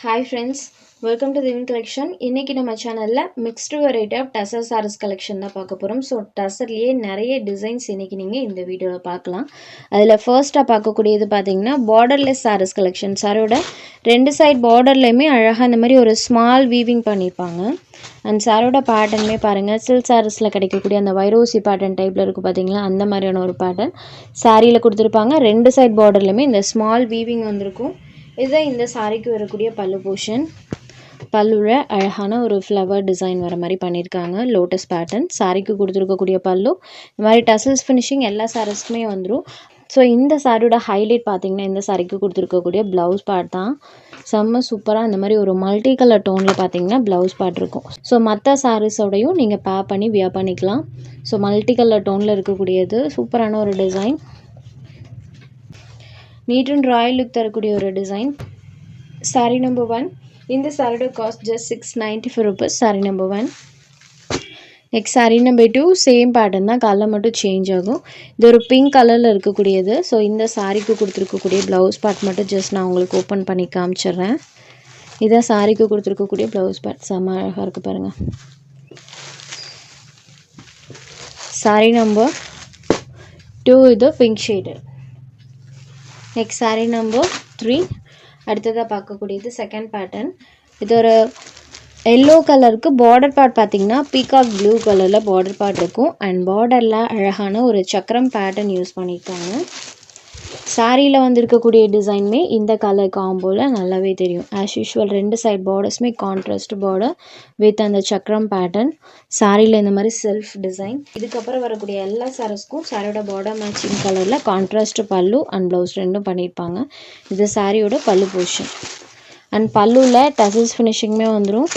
Hi friends, welcome to the Divine Collection. இன்னைக்கு நம்ம சேனல்ல mixed variety of tussar sarees collection தான் பார்க்க போகிறோம். ஸோ டசர்லேயே நிறைய டிசைன்ஸ் இன்னைக்கு நீங்கள் இந்த வீடியோவில் பார்க்கலாம். அதில் ஃபர்ஸ்ட்டாக பார்க்கக்கூடியது பார்த்தீங்கன்னா பார்டர்லெஸ் சாரீஸ் கலெக்ஷன். சாரியோட ரெண்டு சைட் பார்டர்லேயுமே அழகாக இந்த மாதிரி ஒரு ஸ்மால் வீவிங் பண்ணியிருப்பாங்க. அண்ட் சாரோட பேட்டர்னுமே பாருங்கள், சில்க் சாரீஸில் கிடைக்கக்கூடிய அந்த வைரோசி பேட்டர்ன் டைப்பில் இருக்குது பார்த்தீங்களா, அந்த மாதிரியான ஒரு பேட்டர்ன் சாரியில் கொடுத்துருப்பாங்க. ரெண்டு சைட் பார்டர்லையுமே இந்த ஸ்மால் வீவிங் வந்திருக்கும். இதுதான் இந்த சாரிக்கு வரக்கூடிய பல்லு போர்ஷன். பல்லுவில் அழகான ஒரு ஃப்ளவர் டிசைன் வர மாதிரி பண்ணியிருக்காங்க, லோட்டஸ் பேட்டர்ன். சாரிக்கு கொடுத்துருக்கக்கூடிய பல்லு இந்த மாதிரி டசல்ஸ் ஃபினிஷிங் எல்லா சாரீஸ்க்குமே வந்துடும். ஸோ இந்த சாரியோட ஹைலைட் பார்த்திங்கன்னா இந்த சாரிக்கு கொடுத்துருக்கக்கூடிய ப்ளவுஸ் பார்ட் தான். செம்ம சூப்பராக இந்த மாதிரி ஒரு மல்டி கலர் டோனில் பார்த்திங்கன்னா ப்ளவுஸ் பார்ட் இருக்கும். ஸோ மற்ற சாரீஸோடையும் நீங்கள் பேர் பண்ணி வியர் பண்ணிக்கலாம். ஸோ மல்டி கலர் டோனில் இருக்கக்கூடியது சூப்பரான ஒரு design. Neat and royal look தரக்கூடிய ஒரு டிசைன். சாரீ நம்பர் 1. இந்த சாரியோட cost just 695 rupees. Saree number 1. Next saree number 2. Same pattern தான், கலர் மட்டும் சேஞ்ச் ஆகும். இது ஒரு பிங்க் கலரில் இருக்கக்கூடியது. ஸோ இந்த சாரிக்கு கொடுத்துருக்கக்கூடிய ப்ளவுஸ் பார்ட் மட்டும் ஜஸ்ட் நான் உங்களுக்கு ஓப்பன் பண்ணி காமிச்சிடுறேன். இதான் சாரிக்கு கொடுத்துருக்கக்கூடிய ப்ளவுஸ் பார்ட். செம்ம அழகாக இருக்குது பாருங்கள். சாரீ நம்பர் 2 இது pink shade. Next saree number 3. அடுத்ததாக பார்க்கக்கூடியது செகண்ட் பேட்டர்ன். இது ஒரு எல்லோ கலருக்கு பார்டர் பார்ட் பார்த்திங்கன்னா பீகாக் ப்ளூ கலரில் பார்டர் பார்ட் இருக்கும். அண்ட் பார்டரில் அழகான ஒரு சக்கரம் பேட்டர்ன் யூஸ் பண்ணியிருக்காங்க. சாரியில் வந்திருக்கக்கூடிய டிசைனுமே இந்த கலர் காம்போவில் நல்லாவே தெரியும். ஆஸ் யூஷுவல் ரெண்டு சைட் பார்டர்ஸுமே கான்ட்ராஸ்ட் பார்டர் வித் அந்த சக்கரம் பேட்டர்ன். சாரியில் இந்த மாதிரி செல்ஃப் டிசைன். இதுக்கப்புறம் வரக்கூடிய எல்லா சாரீஸ்க்கும் சாரியோட பார்டர் மேட்சிங் கலரில் கான்ட்ராஸ்ட் பல்லு அண்ட் ப்ளவுஸ் ரெண்டும் பண்ணியிருப்பாங்க. இது சாரியோட பல்லு போர்ஷன். அண்ட் பல்லுவில் டசல்ஸ் ஃபினிஷிங்குமே வந்துடும்.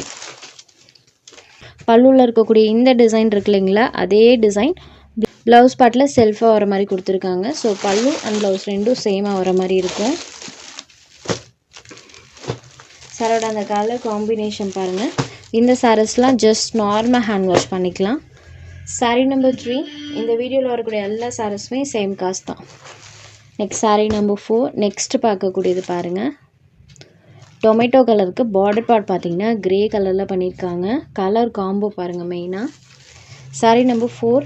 பல்லுவில் இருக்கக்கூடிய இந்த டிசைன் இருக்கு இல்லைங்களா, அதே டிசைன் ப்ளவுஸ் பார்ட்டில் செல்ஃபாக வர மாதிரி கொடுத்துருக்காங்க. ஸோ பல்லு அண்ட் ப்ளவுஸ் ரெண்டும் சேமாக வர மாதிரி இருக்கும். சாரோட அந்த கலர் காம்பினேஷன் பாருங்கள். இந்த சாரீஸ்லாம் ஜஸ்ட் நார்மல் ஹேண்ட் வாஷ் பண்ணிக்கலாம். சாரீ நம்பர் 3. இந்த வீடியோவில் வரக்கூடிய எல்லா சாரீஸுமே சேம் காஸ்ட் தான். Next saree number 4. நெக்ஸ்ட் பார்க்கக்கூடியது பாருங்கள். டொமேட்டோ கலருக்கு பார்டர் பார்ட் பார்த்திங்கன்னா க்ரே கலரில் பண்ணியிருக்காங்க. கலர் காம்போ பாருங்கள் மெயினாக. Sari number 4.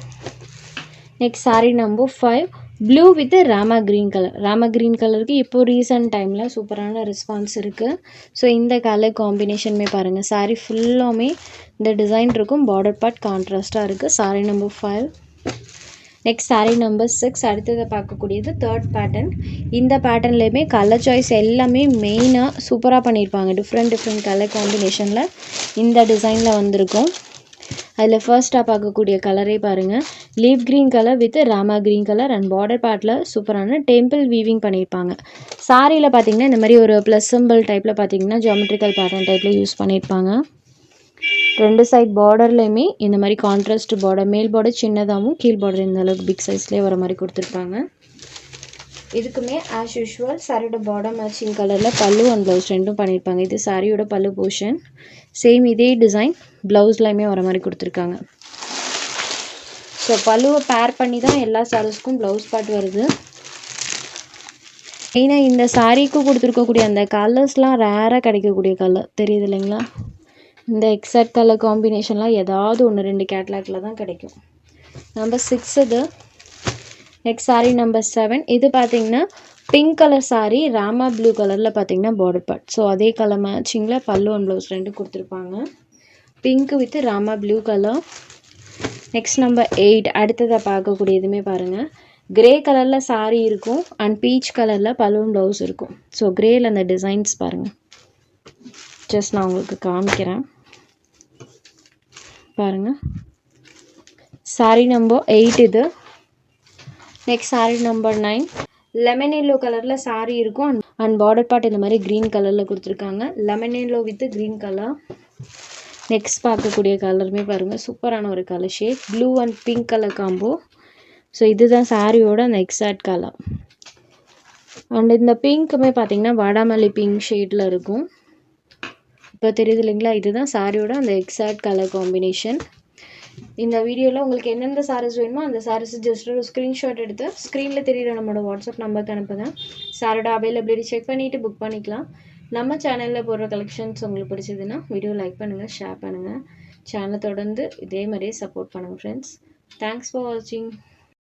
Next saree number 5. Blue with Rama green colour. Rama green கலருக்கு இப்போது ரீசன்ட் டைமில் சூப்பரான ரெஸ்பான்ஸ் இருக்குது. ஸோ இந்த கலர் காம்பினேஷனுமே பாருங்கள். சாரீ ஃபுல்லாமே இந்த டிசைன் இருக்கும். பார்டர் பார்ட் கான்ட்ராஸ்ட்டாக இருக்குது. Sari number 5. Next saree number 6. அடுத்ததை பார்க்கக்கூடியது தேர்ட் பேட்டர்ன். இந்த பேட்டர்ன்லேயுமே கலர் சாய்ஸ் எல்லாமே மெயினாக சூப்பராக பண்ணியிருப்பாங்க. டிஃப்ரெண்ட் கலர் காம்பினேஷனில் இந்த டிசைனில் வந்திருக்கும். அதில் ஃபர்ஸ்ட்டாக பார்க்கக்கூடிய கலரே பாருங்கள். Leaf green colour with Rama green colour and border பார்ட்டில் சூப்பரான டெம்பிள் வீவிங் பண்ணியிருப்பாங்க. சாரியில் பார்த்திங்கன்னா இந்த மாதிரி ஒரு ப்ளஸ் சிம்பிள் டைப்பில் பார்த்திங்கன்னா ஜியோமெட்ரிக்கல் பேட்டர்ன் டைப்பில் யூஸ் பண்ணியிருப்பாங்க. ரெண்டு சைட் பார்டர்லேயுமே இந்த மாதிரி கான்ட்ராஸ்ட் பார்டர், மேல் பார்டர் சின்னதாகவும் கீழ் பார்டர் இந்த அளவுக்கு பிக் சைஸ்லேயே வர மாதிரி கொடுத்துருப்பாங்க. இதுக்குமே ஆஸ் யூஷுவல் சாரியோட பார்டர் மேட்சிங் கலரில் பல்லு அண்ட் ப்ளவுஸ் ரெண்டும் பண்ணியிருப்பாங்க. இது சாரியோட பல்லு போர்ஷன். சேம் இதே டிசைன் ப்ளவுஸ்லையுமே வர மாதிரி கொடுத்துருக்காங்க. ஸோ பல்லுவை பேர் பண்ணி தான் எல்லா சாரீஸ்க்கும் ப்ளவுஸ் பார்ட் வருது. மெயினாக இந்த சாரீக்கு கொடுத்துருக்கக்கூடிய அந்த கலர்ஸ்லாம் ரேராக கிடைக்கக்கூடிய கலர் தெரியுது இல்லைங்களா. இந்த எக்ஸாக்ட் கலர் காம்பினேஷன்லாம் ஏதாவது ஒன்று 2 கேட்லாகில் தான் கிடைக்கும். நம்பர் 6 இது. Next saree number 7. இது பார்த்திங்கன்னா pink colour sari Rama blue கலரில் பார்த்திங்கன்னா பார்டர் பார்ட். ஸோ அதே கலர் மேட்சிங்கில் பல்லு அண்ட் ப்ளவுஸ் ரெண்டும் கொடுத்துருப்பாங்க. Pink with Rama blue colour. Next number 8. அடுத்ததை பார்க்கக்கூடியதுமே பாருங்கள். க்ரே கலரில் சாரீ இருக்கும் அண்ட் பீச் கலரில் பல்லு அண்ட் ப்ளவுஸ் இருக்கும். ஸோ க்ரேயில் அந்த டிசைன்ஸ் பாருங்கள். ஜஸ்ட் நான் உங்களுக்கு காமிக்கிறேன் பாருங்கள். சாரீ நம்பர் 8 இது. Next saree number 9. Lemon yellow கலரில் சாரீ இருக்கும் அண்ட் பார்டர் பார்ட் இந்த மாதிரி க்ரீன் கலரில் கொடுத்துருக்காங்க. Lemon yellow with green colour. Next பார்க்கக்கூடிய கலருமே பாருங்கள், சூப்பரான ஒரு colour shade. Blue and pink colour combo. So இதுதான் சாரியோட அந்த எக்ஸாக்ட் கலர். அண்ட் இந்த பிங்க்குமே பார்த்திங்கன்னா வாடாமல்லி பிங்க் ஷேடில் இருக்கும். இப்போ தெரியுது இல்லைங்களா, இதுதான் சாரியோட அந்த எக்ஸாக்ட் கலர் காம்பினேஷன். இந்த வீடியோவில் உங்களுக்கு எந்தெந்த சாரீஸ் வேணுமோ அந்த சாரீஸ் ஜஸ்ட் ஒரு ஸ்க்ரீன்ஷாட் எடுத்து ஸ்க்ரீனில் தெரியுற நம்மளோட வாட்ஸ்அப் நம்பருக்கு அனுப்புங்க. சாரோட அவைலபிலிட்டி செக் பண்ணிவிட்டு புக் பண்ணிக்கலாம். நம்ம சேனலில் போடுற கலெக்ஷன்ஸ் உங்களுக்கு பிடிச்சதுன்னா வீடியோ லைக் பண்ணுங்கள், ஷேர் பண்ணுங்கள். சேனலை தொடர்ந்து இதே மாதிரியே சப்போர்ட் பண்ணுங்கள் ஃப்ரெண்ட்ஸ். தேங்க்ஸ் ஃபார் வாட்சிங்.